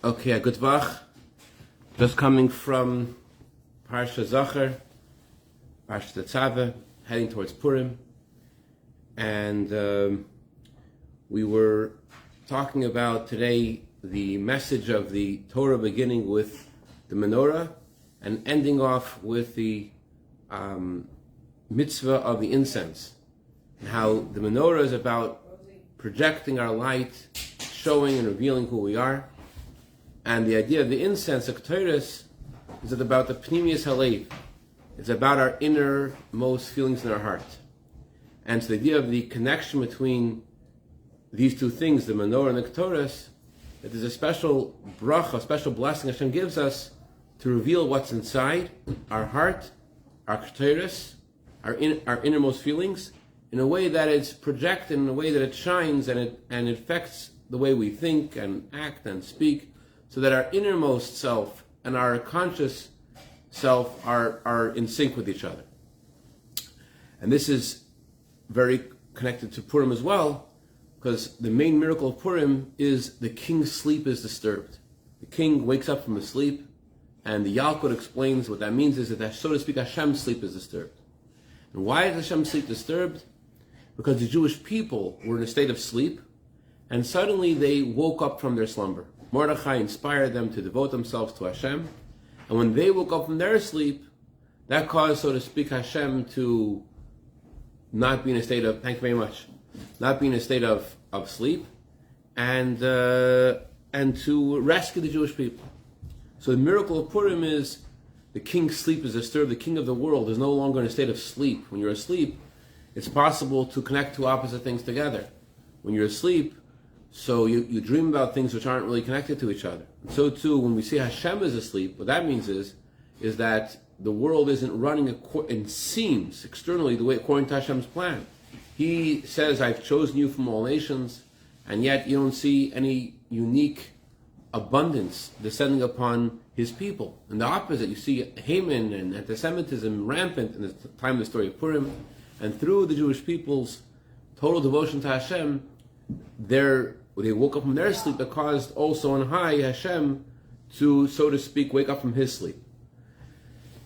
Okay, good Vach. Just coming from Parsha Zachar, Parsha Tetzaveh, heading towards Purim, and we were talking about today the message of the Torah, beginning with the menorah and ending off with the mitzvah of the incense, and how the menorah is about projecting our light, showing and revealing who we are. And the idea of the incense, the ketores, is about the pnimius halev. It's about our innermost feelings in our heart. And so the idea of the connection between these two things, the menorah and the ketores, that there's a special bracha, a special blessing Hashem gives us to reveal what's inside our heart, our ketores, our innermost feelings, in a way that it's projected, in a way that it shines and it affects the way we think and act and speak, so that our innermost self and our conscious self are in sync with each other. And this is very connected to Purim as well, because the main miracle of Purim is the king's sleep is disturbed. The king wakes up from his sleep, and the Yalkut explains what that means is that, so to speak, Hashem's sleep is disturbed. And why is Hashem's sleep disturbed? Because the Jewish people were in a state of sleep, and suddenly they woke up from their slumber. Mordechai inspired them to devote themselves to Hashem, and when they woke up from their sleep, that caused, so to speak, Hashem to not be in a state of, thank you very much, not be in a state of sleep, and to rescue the Jewish people. So the miracle of Purim is the king's sleep is disturbed. The king of the world is no longer in a state of sleep. When you're asleep, it's possible to connect two opposite things together. When you're asleep, so you dream about things which aren't really connected to each other. And so too, when we see Hashem is asleep, what that means is that the world isn't running, it seems externally, the way according to Hashem's plan. He says, I've chosen you from all nations, and yet you don't see any unique abundance descending upon His people. And the opposite, you see Haman and anti-Semitism rampant in the time of the story of Purim, and through the Jewish people's total devotion to Hashem, they woke up from their sleep, that caused also on high Hashem to, so to speak, wake up from His sleep.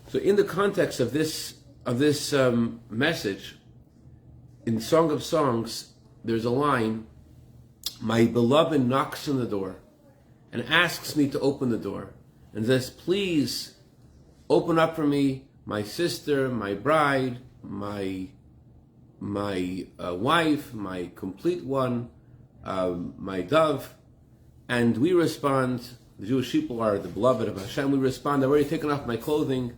So in the context of this message, in Song of Songs, there's a line, my beloved knocks on the door and asks me to open the door and says, please open up for me, my sister, my bride, my wife, my complete one, my dove. And we respond, the Jewish people are the beloved of Hashem, we respond, I've already taken off my clothing.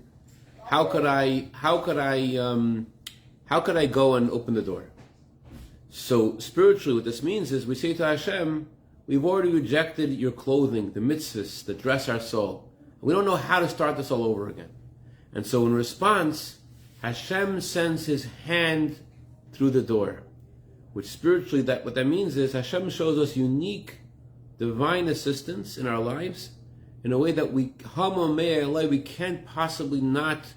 How could I go and open the door? So spiritually, what this means is we say to Hashem, we've already rejected your clothing, the mitzvahs that dress our soul. We don't know how to start this all over again. And so in response, Hashem sends His hand through the door, which spiritually, what that means is Hashem shows us unique divine assistance in our lives in a way that we can't possibly not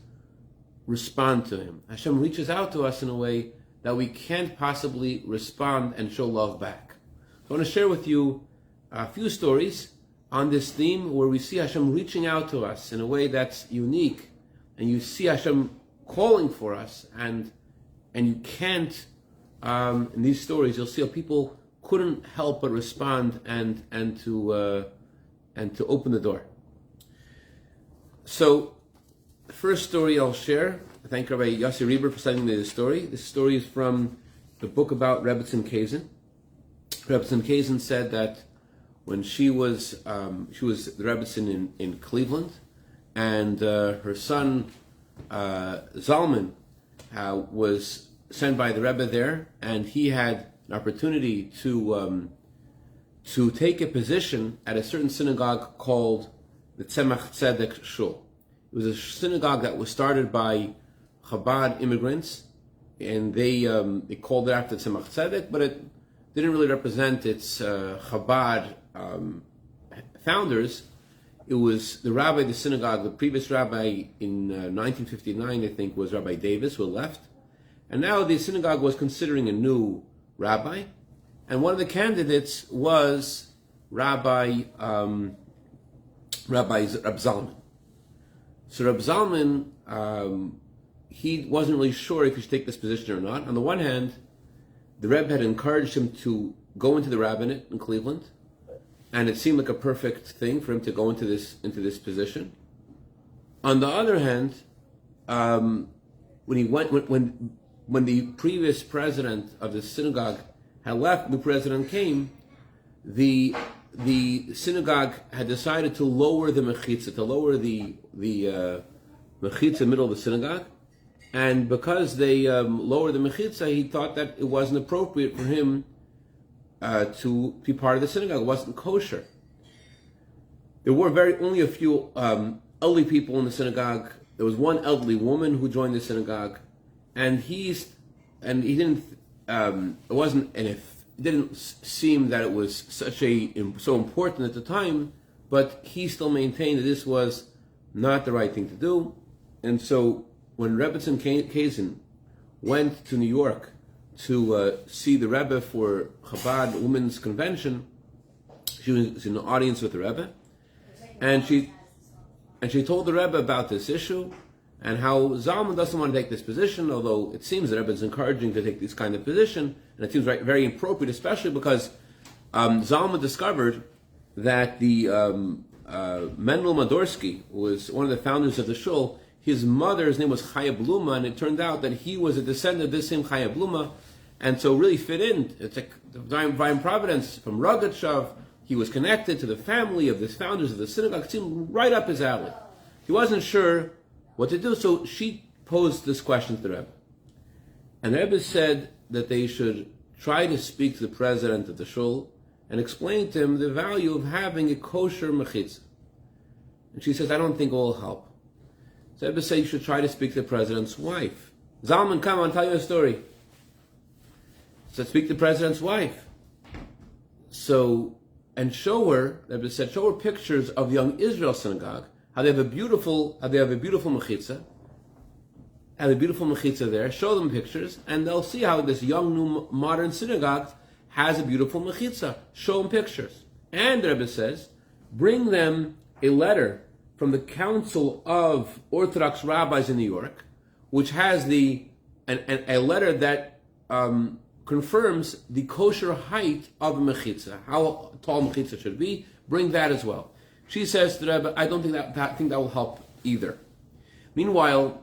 respond to Him. Hashem reaches out to us in a way that we can't possibly respond and show love back. So I want to share with you a few stories on this theme where we see Hashem reaching out to us in a way that's unique, and you see Hashem calling for us, and you can't, in these stories, you'll see how people couldn't help but respond and to open the door. So, the first story I'll share, I thank Rabbi Yossi Reber for sending me this story. This story is from the book about Rabbi Kazin. Rabbi Kazin said that when she was the Rebbe in Cleveland, and her son Zalman was sent by the Rebbe there, and he had an opportunity to take a position at a certain synagogue called the Tzemach Tzedek Shul. It was a synagogue that was started by Chabad immigrants, and they called it after Tzemach Tzedek, but it didn't really represent its Chabad founders. It was the rabbi of the synagogue, the previous rabbi in 1959, I think, was Rabbi Davis, who left. And now the synagogue was considering a new rabbi. And one of the candidates was Rabbi Rabbi Zalman. So Rabbi Zalman, he wasn't really sure if he should take this position or not. On the one hand, the Rebbe had encouraged him to go into the rabbinate in Cleveland, and it seemed like a perfect thing for him to go into this position. On the other hand, when the previous president of the synagogue had left, the president came, the synagogue had decided to lower the mechitza, to lower the mechitza in the middle of the synagogue. And because they lowered the mechitza, he thought that it wasn't appropriate for him to be part of the synagogue. It wasn't kosher. There were only a few elderly people in the synagogue. There was one elderly woman who joined the synagogue, and he didn't. It didn't seem that it was so important at the time, but he still maintained that this was not the right thing to do, and so when Rebbetzin Kazin went to New York to see the Rebbe for Chabad Women's Convention, she was in an audience with the Rebbe, and she told the Rebbe about this issue and how Zalman doesn't want to take this position, although it seems the Rebbe is encouraging to take this kind of position, and it seems very appropriate, especially because Zalman discovered that the Mendel Madorsky, who was one of the founders of the shul, his mother's name was Chaya Bluma, and it turned out that he was a descendant of this same Chaya Bluma, and so really fit in. It's like divine providence from Rogatchow. He was connected to the family of the founders of the synagogue. It seemed right up his alley. He wasn't sure what to do, so she posed this question to the Rebbe. And the Rebbe said that they should try to speak to the president of the shul and explain to him the value of having a kosher mechitza. And she says, I don't think it will help. So Rebbe said you should try to speak to the president's wife. Zalman, come on, tell you a story. So speak to the president's wife. So, and show her, Rebbe said, show her pictures of the Young Israel synagogue, how they have a beautiful mechitza, there. Show them pictures, and they'll see how this young, new, modern synagogue has a beautiful mechitza. Show them pictures. And the Rebbe says, bring them a letter from the Council of Orthodox Rabbis in New York, which has a letter that confirms the kosher height of a mechitza, how tall mechitza should be. Bring that as well. She says to the Rebbe, I don't think that will help either. Meanwhile,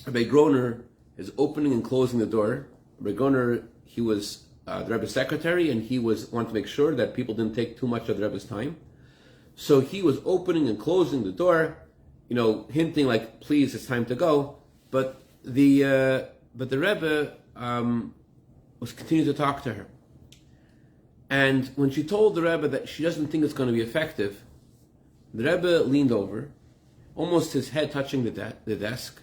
Rabbi Groner is opening and closing the door. Rabbi Groner, he was the Rebbe's secretary, and he wanted to make sure that people didn't take too much of the Rebbe's time. So he was opening and closing the door, hinting like, please, it's time to go. But the Rebbe was continuing to talk to her. And when she told the Rebbe that she doesn't think it's going to be effective, the Rebbe leaned over, almost his head touching the desk,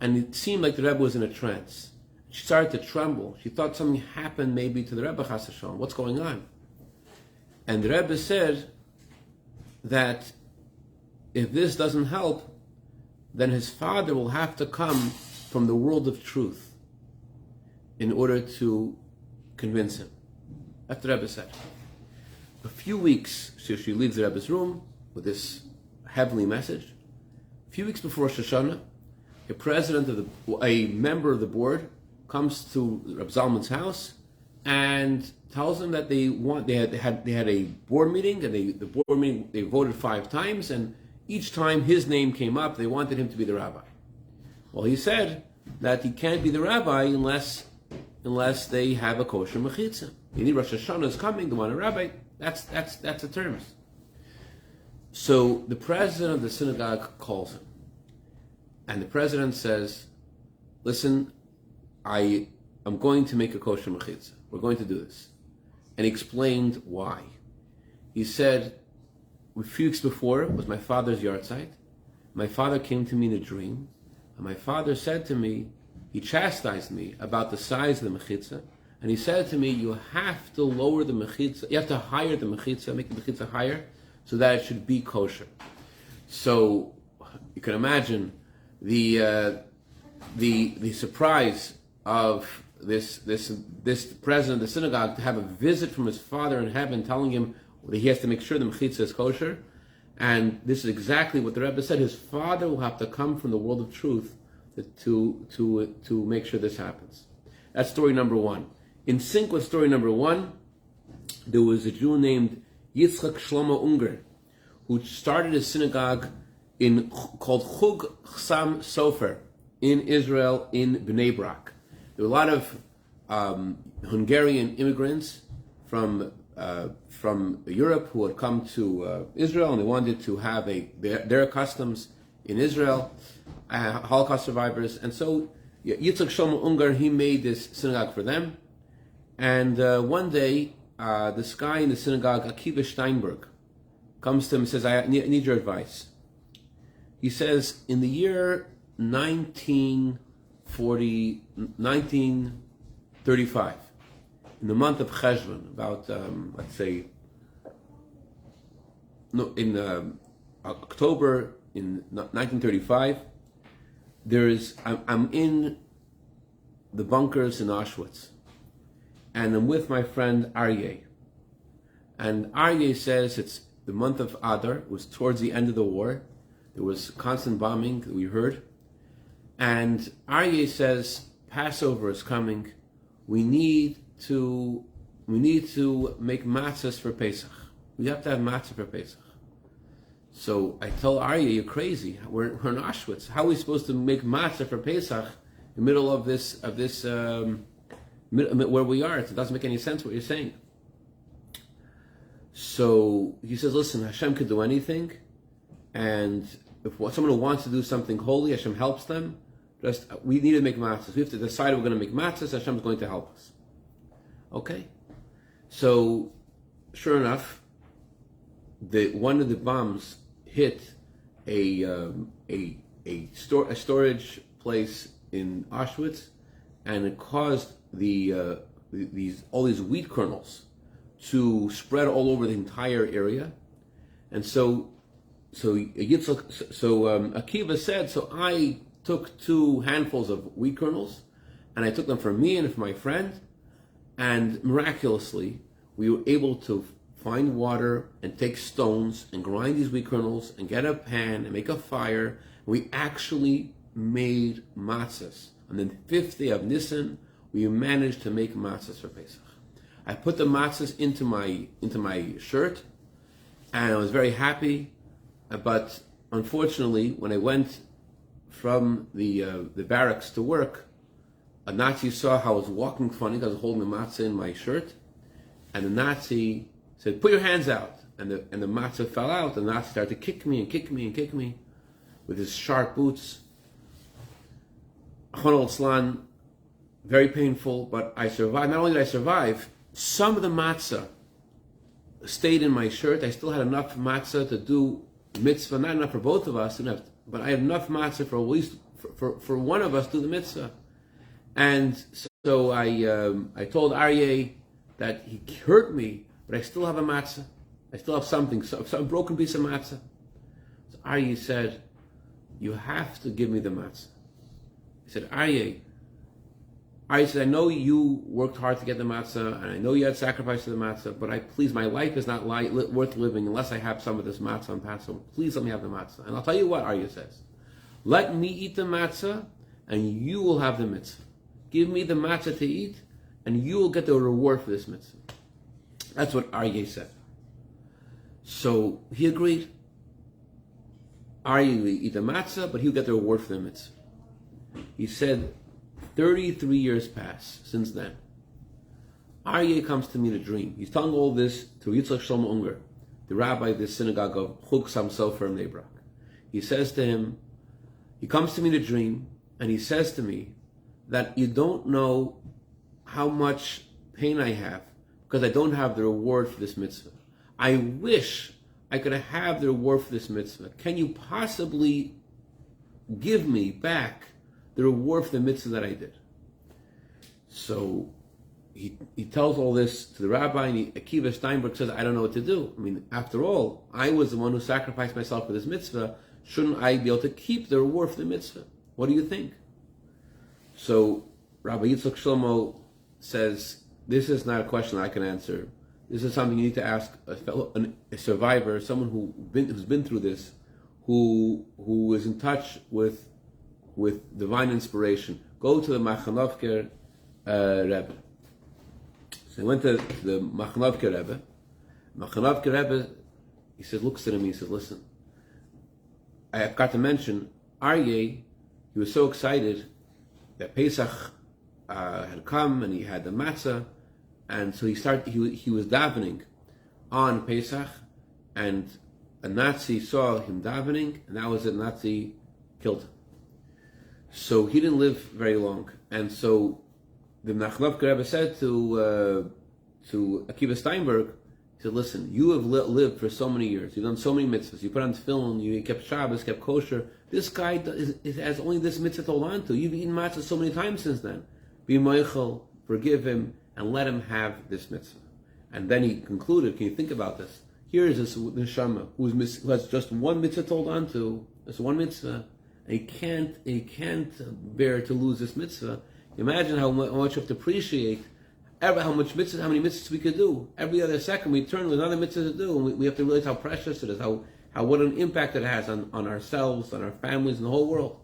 and it seemed like the Rebbe was in a trance. She started to tremble. She thought something happened maybe to the Rebbe, chas shalom. What's going on? And the Rebbe said that if this doesn't help, then his father will have to come from the world of truth in order to convince him. That's what the Rebbe said. A few weeks, so she leaves the Rebbe's room with this heavenly message. A few weeks before Rosh Hashanah, a member of the board comes to Reb Zalman's house and tells him that they had a board meeting, and the board meeting they voted 5 times, and each time his name came up, they wanted him to be the rabbi. Well, he said that he can't be the rabbi unless they have a kosher mechitza. You need Rosh Hashanah is coming, they want a rabbi. That's the terms. So the president of the synagogue calls him, and the president says, "Listen, I am going to make a kosher mechitza. We're going to do this." And he explained why. He said, a few weeks before was my father's yahrzeit. My father came to me in a dream, and my father said to me, he chastised me about the size of the mechitza, and he said to me, you have to lower the mechitza, you have to higher the mechitza, make the mechitza higher, so that it should be kosher. So you can imagine the surprise of this president of the synagogue to have a visit from his father in heaven telling him that he has to make sure the mechitza is kosher. And this is exactly what the Rebbe said. His father will have to come from the world of truth to make sure this happens. That's story number one. In sync with story number one, there was a Jew named Yitzchak Shlomo Unger, who started a synagogue called Chug Chassam Sofer in Israel, in Bnei Brak. There were a lot of Hungarian immigrants from Europe who had come to Israel, and they wanted to have their customs in Israel, Holocaust survivors. And so Yitzchak Shlomo Unger, he made this synagogue for them. And one day, this guy in the synagogue, Akiva Steinberg, comes to him and says, I need your advice. He says, in the year 1935, in the month of Cheshvan, about, in October in 1935, I'm in the bunkers in Auschwitz, and I'm with my friend Aryeh. And Aryeh says it's the month of Adar. It was towards the end of the war. There was constant bombing that we heard. And Aryeh says, Passover is coming. We need to make matzahs for Pesach. We have to have matzah for Pesach. So I tell Aryeh, you're crazy. We're in Auschwitz. How are we supposed to make matzah for Pesach in the middle of this where we are? It doesn't make any sense what you're saying. So he says, listen, Hashem could do anything, and if someone who wants to do something holy, Hashem helps them. We need to make matzahs. We have to decide we're going to make matzahs. Hashem's going to help us. Okay. So, sure enough, one of the bombs hit a storage place in Auschwitz, and it caused all these wheat kernels to spread all over the entire area. And so Akiva said, so I took 2 handfuls of wheat kernels, and I took them for me and for my friend, and miraculously we were able to find water and take stones and grind these wheat kernels and get a pan and make a fire. We actually made matzahs. On the 5th day of Nisan, we managed to make matzahs for Pesach. I put the matzahs into my shirt, and I was very happy. But unfortunately, when I went from the barracks to work, a Nazi saw how I was walking funny because I was holding the matzah in my shirt, and the Nazi said, "Put your hands out," and the matzah fell out. The Nazi started to kick me with his sharp boots. Chon al-Islan, very painful, but I survived. Not only did I survive, some of the matzah stayed in my shirt. I still had enough matzah to do mitzvah, not enough for both of us, but I had enough matzah for at least for one of us to do the mitzvah. And so I told Aryeh that he hurt me, but I still have a matzah. I still have something, some broken piece of matzah. So Aryeh said, "You have to give me the matzah." He said, Aryeh said, "I know you worked hard to get the matzah, and I know you had sacrifice to the matzah, but please, my life is not worth living unless I have some of this matzah on Passover. Please let me have the matzah." And I'll tell you what Aryeh says. "Let me eat the matzah, and you will have the mitzvah. Give me the matzah to eat, and you will get the reward for this mitzvah." That's what Aryeh said. So he agreed. Aryeh will eat the matzah, but he'll get the reward for the mitzvah. He said, 33 years pass since then. Aryeh comes to me in a dream. He's telling all this to Yitzchak Shlomo Unger, the rabbi of the synagogue of Chug Chassam Sofer in Bnei Brak. He says to him, he comes to me in a dream, and he says to me that you don't know how much pain I have because I don't have the reward for this mitzvah. I wish I could have the reward for this mitzvah. Can you possibly give me back the reward for the mitzvah that I did? So he tells all this to the rabbi, and Akiva Steinberg says, I don't know what to do. I mean, after all, I was the one who sacrificed myself for this mitzvah. Shouldn't I be able to keep the reward for the mitzvah? What do you think? So Rabbi Yitzchak Shlomo says, this is not a question I can answer. This is something you need to ask a survivor, someone who's been through this, who is in touch with divine inspiration. Go to the Machanovker Rebbe. So he went to the Machanovker Rebbe. Machanovker Rebbe, he looks at him, he says, listen, I forgot to mention, Aryeh, he was so excited that Pesach had come and he had the matzah, and so he was davening on Pesach, and a Nazi saw him davening, and that was it. Nazi killed him. So he didn't live very long, and so the Machanovker Rebbe said to Akiva Steinberg, he said, listen, you have lived for so many years, you've done so many mitzvahs, you put on tefillin, you kept Shabbos, kept kosher. This guy has only this mitzvah to hold on to. You've eaten matzah so many times since then. Be moichel, forgive him, and let him have this mitzvah. And then he concluded, can you think about this? Here is this neshama who has just one mitzvah to hold on to, this one mitzvah, and he can't bear to lose this mitzvah. Imagine how much you have to appreciate how many mitzvahs we could do. Every other second we turn with another mitzvah to do, and we have to realize how precious it is, what an impact it has on ourselves, on our families, and the whole world.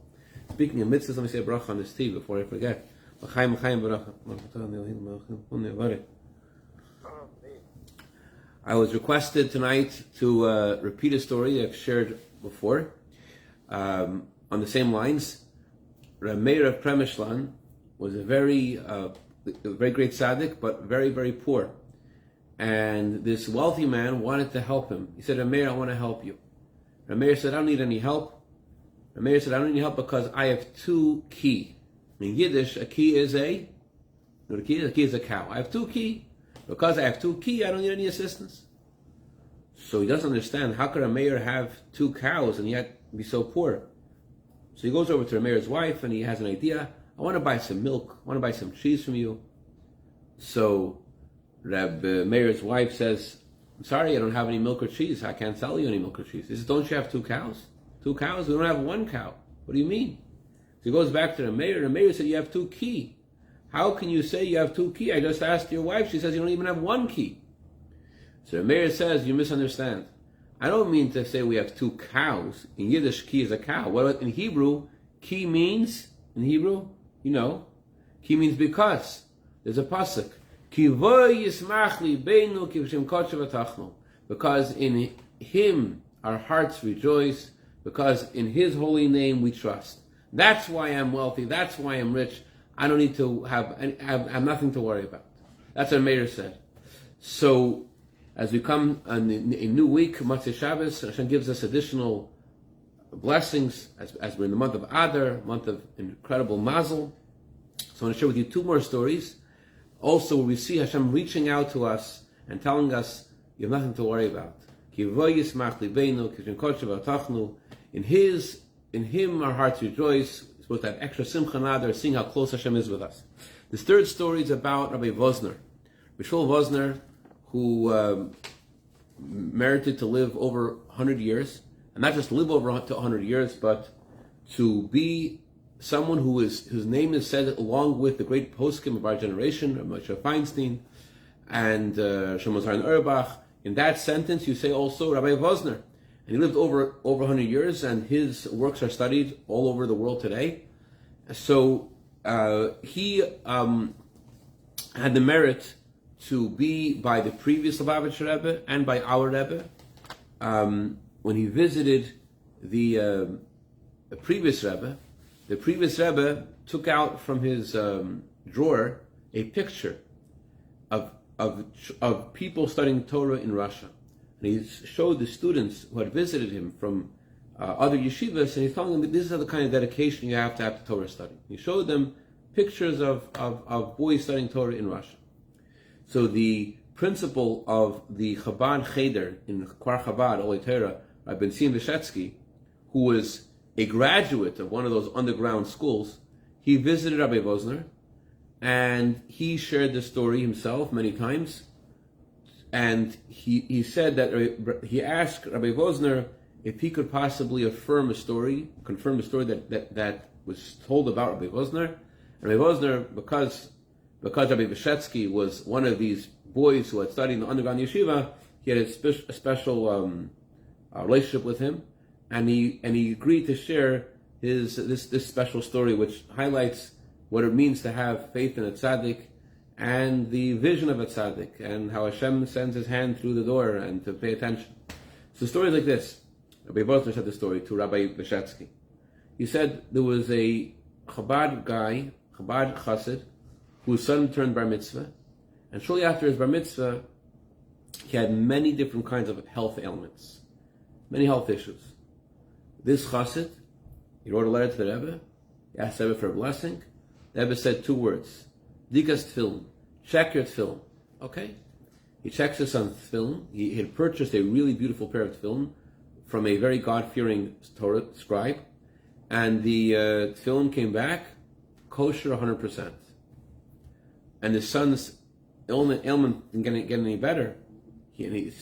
Speaking of mitzvahs, let me say a bracha on this tea before I forget. I was requested tonight to repeat a story I've shared before, on the same lines. Rabbi Meir of Premishlan was a very great tzaddik, but very, very poor. And this wealthy man wanted to help him. He said, Rabbi Meir, I want to help you. Rabbi Meir said, I don't need any help. Rabbi Meir said, I don't need any help because I have two ki. In Yiddish, a ki is a cow. I have two ki. Because I have two ki, I don't need any assistance. So he doesn't understand, how could a mayor have two cows and yet be so poor? So he goes over to the mayor's wife and he has an idea. I want to buy some milk. I want to buy some cheese from you. So Rabbi Meir's wife says, I'm sorry, I don't have any milk or cheese. I can't sell you any milk or cheese. He says, don't you have two cows? Two cows? We don't have one cow. What do you mean? So he goes back to the mayor. The mayor said, you have two ki. How can you say you have two ki? I just asked your wife. She says you don't even have one ki. So the mayor says, you misunderstand. I don't mean to say we have two cows. In Yiddish, ki is a cow. What in Hebrew, ki means, in Hebrew, ki means because. There's a pasuk. Ki vo yismach libeinu ki v'shem kodesh v'tachnu. Because in him our hearts rejoice, because in his holy name we trust. That's why I'm wealthy, that's why I'm rich. I don't need to have nothing to worry about. That's what Meir said. So, as we come in a new week, Motzei Shabbos, Hashem gives us additional blessings as we're in the month of Adar, month of incredible Mazel. So I want to share with you two more stories. Also, where we see Hashem reaching out to us and telling us, you have nothing to worry about. In him our hearts rejoice. We're supposed to have extra simcha and adar, seeing how close Hashem is with us. This third story is about Rabbi Wosner. Rabbi Wosner, who merited to live over 100 years, and not just live over 100 years, but to be someone whose name is said along with the great poskim of our generation, Rabbi Moshe Feinstein and Shlomo Zahar Auerbach. In that sentence, you say also Rabbi Wosner. And he lived over 100 years, and his works are studied all over the world today. So he had the merit to be by the previous Lubavitcher Rebbe and by our Rebbe. When he visited the previous Rebbe took out from his drawer a picture of people studying Torah in Russia. And he showed the students who had visited him from other yeshivas, and he's telling them, this is the kind of dedication you have to Torah study. He showed them pictures of boys studying Torah in Russia. So the principal of the Chabad Cheder in Kfar Chabad, Olei Torah, Rabbi Bezalel, who was a graduate of one of those underground schools, he visited Rabbi Wosner, and he shared the story himself many times. And he said that he asked Rabbi Wosner if he could possibly confirm a story that was told about Rabbi Wosner. And Rabbi Wosner, because because Rabbi Beshetsky was one of these boys who had studied in the underground yeshiva, he had a special relationship with him, and he agreed to share this special story, which highlights what it means to have faith in a tzaddik and the vision of a tzaddik, and how Hashem sends His hand through the door and to pay attention. So the story is like this. Rabbi Bosner said the story to Rabbi Beshetsky. He said there was a Chabad guy, Chabad chassid, whose son turned bar mitzvah, and shortly after his bar mitzvah, he had many different kinds of health ailments, many health issues. This chassid, he wrote a letter to the Rebbe, he asked the Rebbe for a blessing. The Rebbe said 2 words, Dikas tefillin, check your tefillin. Okay? He checks his son's tefillin. He had purchased a really beautiful pair of tefillin from a very God-fearing Torah scribe, and the tefillin came back kosher 100%. And his son's ailment didn't get any better. He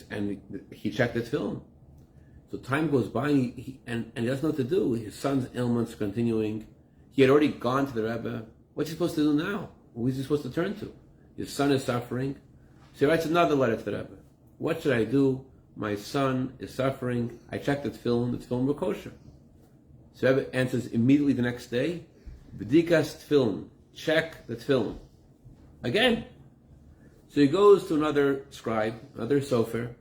checked the tefillin. So time goes by, and he doesn't know what to do. His son's ailments continuing. He had already gone to the Rebbe. What's he supposed to do now? Who is he supposed to turn to? His son is suffering. So he writes another letter to the Rebbe. What should I do? My son is suffering. I checked the tefillin were kosher. So the Rebbe answers immediately the next day, B'dikas tefillin, check the tefillin. Again. So he goes to another scribe, another sofer.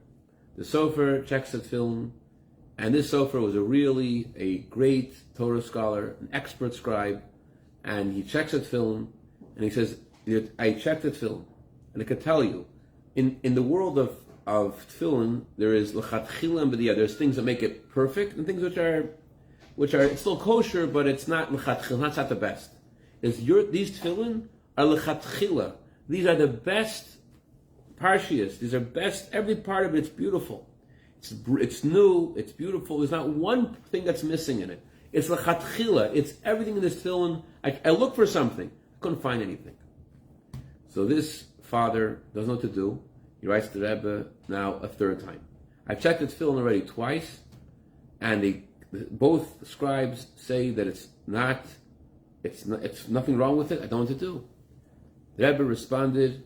The sofer checks the tefillin, and this sofer was a great Torah scholar, an expert scribe, and he checks the tefillin, and he says, I checked the tefillin, and I can tell you, in the world of tefillin, there is l'chatchila and b'diyah. There's things that make it perfect, and things which are it's still kosher, but it's not l'chatchila, it's not the best. These tefillin are l'chatchila. These are the best parshias. These are best. Every part of it's beautiful. It's new. It's beautiful. There's not one thing that's missing in it. It's l'chatchila. It's everything in this tefillin. I looked for something. I couldn't find anything. So this father doesn't know what to do. He writes to the Rebbe now a 3rd time. I've checked the tefillin already twice, and both scribes say that it's nothing wrong with it. I don't know what to do. The Rebbe responded,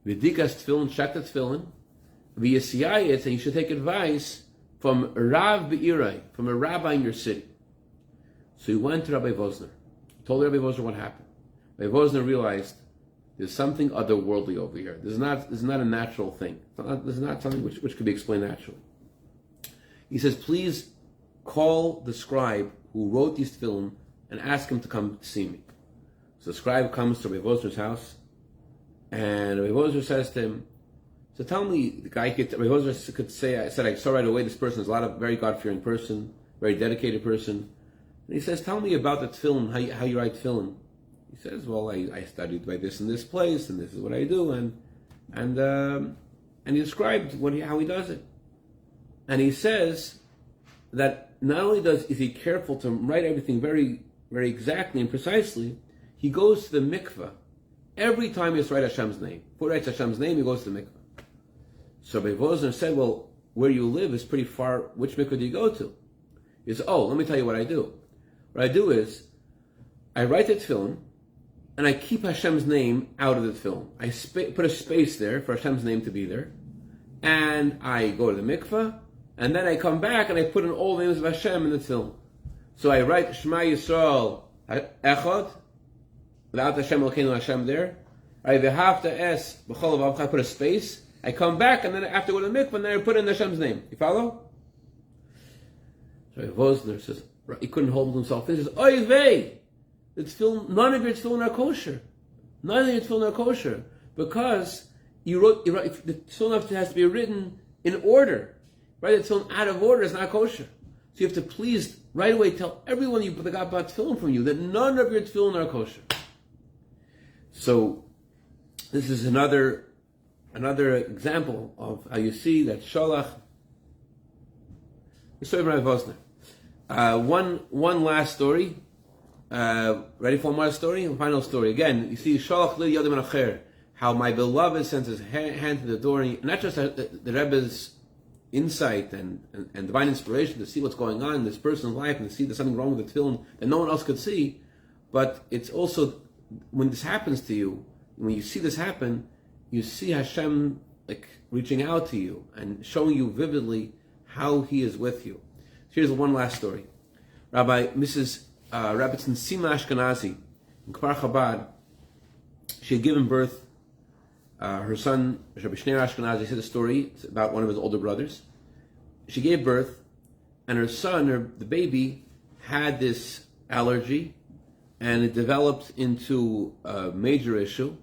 V'dikas tefillin, check the tefillin, v'yisiyayit, and you should take advice from Rav Be'irai, from a rabbi in your city. So he went to Rabbi Vosner, told Rabbi Vosner what happened. Rabbi Vosner realized there's something otherworldly over here. This is not a natural thing. This is not something which could be explained naturally. He says, please call the scribe who wrote these tefillin and ask him to come see me. So the scribe comes to Rabbi Vosner's house, and Rabbi Vosner says to him, so tell me, Rabbi Vosner could say, I saw right away this person is a very God-fearing person, very dedicated person. And he says, tell me about the tefillin, how you write tefillin. He says, well, I studied by this in this place, and this is what I do, and he described how he does it. And he says that not only is he careful to write everything very, very exactly and precisely, he goes to the mikveh. Every time he has to write Hashem's name. Before he writes Hashem's name, he goes to the mikveh. So Rabbi Vosner said, well, where you live is pretty far. Which mikveh do you go to? He says, let me tell you what I do. What I do is, I write the tefillin, and I keep Hashem's name out of the tefillin. I put a space there for Hashem's name to be there, and I go to the mikveh, and then I come back and I put in all the names of Hashem in the tefillin. So I write Shema Yisrael Echad, without Hashem Elokeinu Hashem there. I v'havta es b'chol v'avcha, I put a space. I come back, and then after I go to the mikveh, and then I put in Hashem's name. You follow? So Vosner says, he couldn't hold himself. He says, oy vey! None of your tefillin are kosher. None of your tefillin are kosher. Because you wrote the tefillin has to be written in order. Right? The tefillin out of order is not kosher. So you have to please right away tell everyone that got bought tefillin from you that none of your tefillin are kosher. So this is another example of how you see that Sholach. The story of Rabbi Vosner. One last story. Ready for more story? Final story. Again, you see Sholach li yodim acher, how my beloved sends his hand to the door, and not just the Rebbe's insight and divine inspiration to see what's going on in this person's life and to see there's something wrong with the tefillin that no one else could see, but it's also when this happens to you, when you see this happen, you see Hashem like reaching out to you and showing you vividly how He is with you. Here's one last story. Mrs. Rabbitzin Sima Ashkenazi in Kfar Chabad, she had given birth. Her son, Rabbi Shneur Ashkenazi, said a story about one of his older brothers. She gave birth, and her son, the baby, had this allergy, and it developed into a major issue.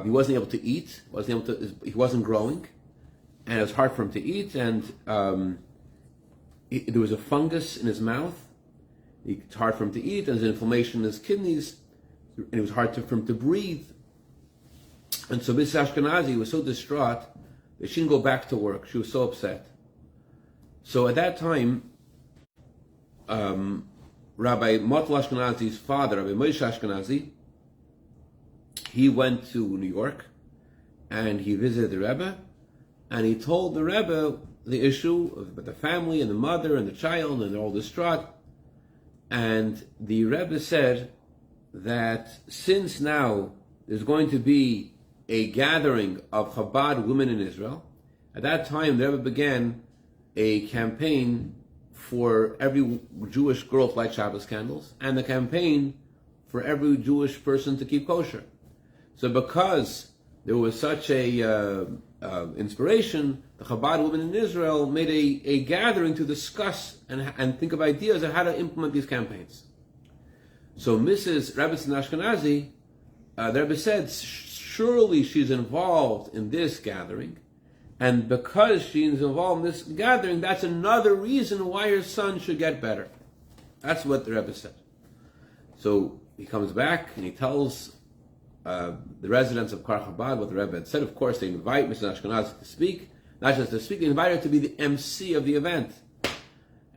He wasn't able to eat. He wasn't growing, and it was hard for him to eat. And there was a fungus in his mouth. It's hard for him to eat. There's inflammation in his kidneys, and it was hard for him to breathe. And so Mrs. Ashkenazi was so distraught that she didn't go back to work. She was so upset. So at that time, Rabbi Motel Ashkenazi's father, Rabbi Moshe Ashkenazi, he went to New York and he visited the Rebbe, and he told the Rebbe the issue of the family and the mother and the child, and they're all distraught. And the Rebbe said that since now there's going to be a gathering of Chabad women in Israel, at that time the Rebbe began a campaign for every Jewish girl to light Shabbos candles, and the campaign for every Jewish person to keep kosher. So because there was such a inspiration, the Chabad women in Israel made a gathering to discuss and think of ideas of how to implement these campaigns. So Mrs. Rabbitzin Ashkenazi, the Rebbe said, surely she's involved in this gathering, and because she's involved in this gathering, that's another reason why her son should get better. That's what the Rebbe said. So he comes back and he tells the residents of Kfar Chabad what the Rebbe had said. Of course, they invite Mrs. Ashkenazi to speak. Not just to speak, they invite her to be the MC of the event.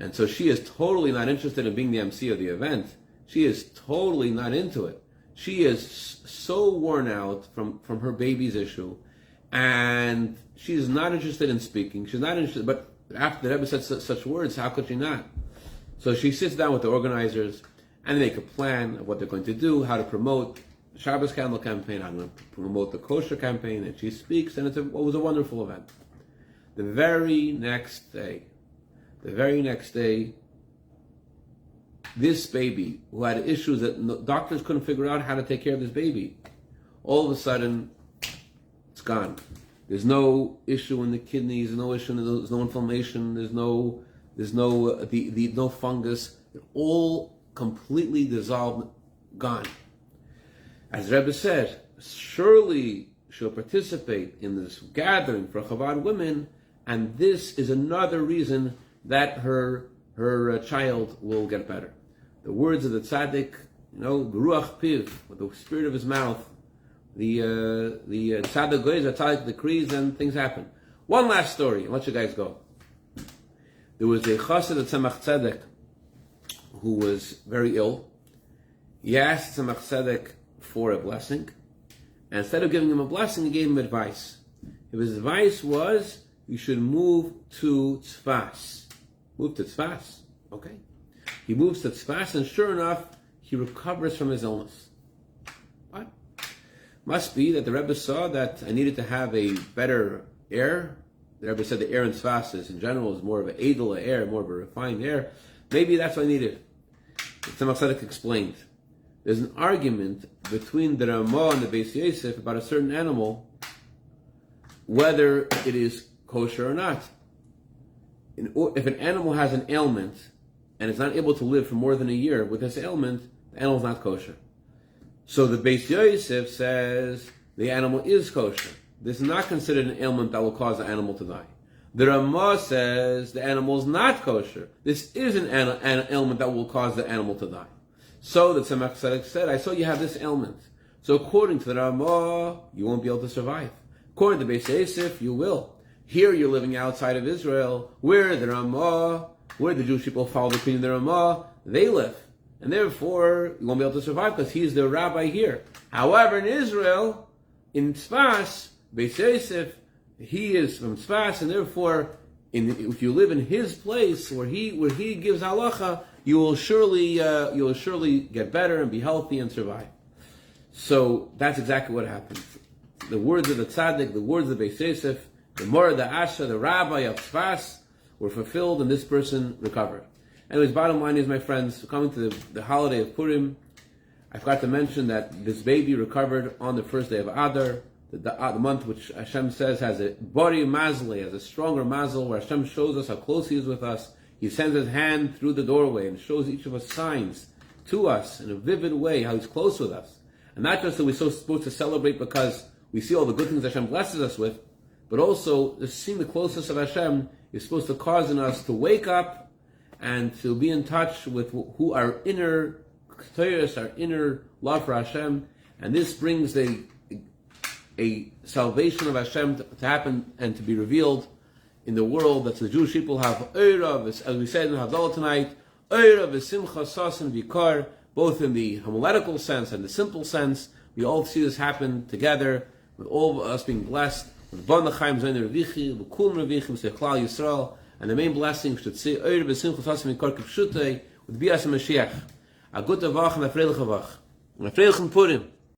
And so she is totally not interested in being the MC of the event. She is totally not into it. She is so worn out from her baby's issue, and she's not interested in speaking. She's not interested, but after the Rebbe said such words, how could she not? So she sits down with the organizers, and they make a plan of what they're going to do, how to promote the Shabbos candle campaign, how to promote the kosher campaign, and she speaks, and it was a wonderful event. The very next day, this baby, who had issues that doctors couldn't figure out how to take care of this baby, all of a sudden, it's gone. There's no issue in the kidneys, there's no inflammation, there's no fungus. They're all completely dissolved, gone. As Rebbe said, surely she'll participate in this gathering for Chabad women, and this is another reason that her child will get better. The words of the tzaddik, Ruach Piv, with the spirit of his mouth, the tzaddik goes, the tzaddik decrees, and things happen. One last story, I'll let you guys go. There was a chassid at Tzemach Tzedek who was very ill. He asked Tzemach Tzedek for a blessing, and instead of giving him a blessing, he gave him advice. His advice was, you should move to Tzfas. Move to Tzfas. Okay. He moves to Tzfas, and sure enough, he recovers from his illness. What? Must be that the Rebbe saw that I needed to have a better air. The Rebbe said the air in Tzfas in general is more of an edel air, more of a refined air. Maybe that's what I needed. Tzemach Tzedek explained. There's an argument between the Ramah and the Bais Yosef about a certain animal, whether it is kosher or not. If an animal has an ailment and is not able to live for more than a year with this ailment, the animal is not kosher. So the Bais Yosef says the animal is kosher. This is not considered an ailment that will cause the animal to die. The Ramah says the animal is not kosher. This is an ailment that will cause the animal to die. So the Tzemach Tzedek said, I saw you have this ailment. So according to the Ramah, you won't be able to survive. According to Bais Yosef, you will. Here you're living outside of Israel, where the Ramah, where the Jewish people follow the opinion of the Ramah, they live. And therefore, you won't be able to survive because he's the rabbi here. However, in Israel, in Tzfas, Bais Yosef, he is from Tzfas, and therefore, if you live in his place where he gives halacha, you will surely get better and be healthy and survive. So that's exactly what happened. The words of the tzaddik, the words of Beis Yosef, the Mora, the Asha, the Rabbi of Tzfas were fulfilled, and this person recovered. Anyways, bottom line is, my friends, coming to the holiday of Purim, I forgot to mention that this baby recovered on the first day of Adar, the month which Hashem says has a bari mazle, has a stronger mazel, where Hashem shows us how close He is with us. He sends His hand through the doorway and shows each of us signs to us in a vivid way how He's close with us. And not just that we're so supposed to celebrate because we see all the good things Hashem blesses us with, but also just seeing the closeness of Hashem is supposed to cause in us to wake up and to be in touch with who our inner torah, our inner love for Hashem, and this brings a salvation of Hashem to happen and to be revealed in the world, that the Jewish people have Eira, as we said in Havdalah tonight, Eira v'simcha sasin v'ikar, both in the homiletical sense and the simple sense. We all see this happen together, with all of us being blessed, with Banachayim Zayin Revichi, L'Kul Revichim, Sechlal Yisrael, and the main blessing should say Eira v'simcha sasin v'ikar kipshutei, with Bias HaMashiach. A gute Woche and a freiliche Woche. Und a freilichen Purim.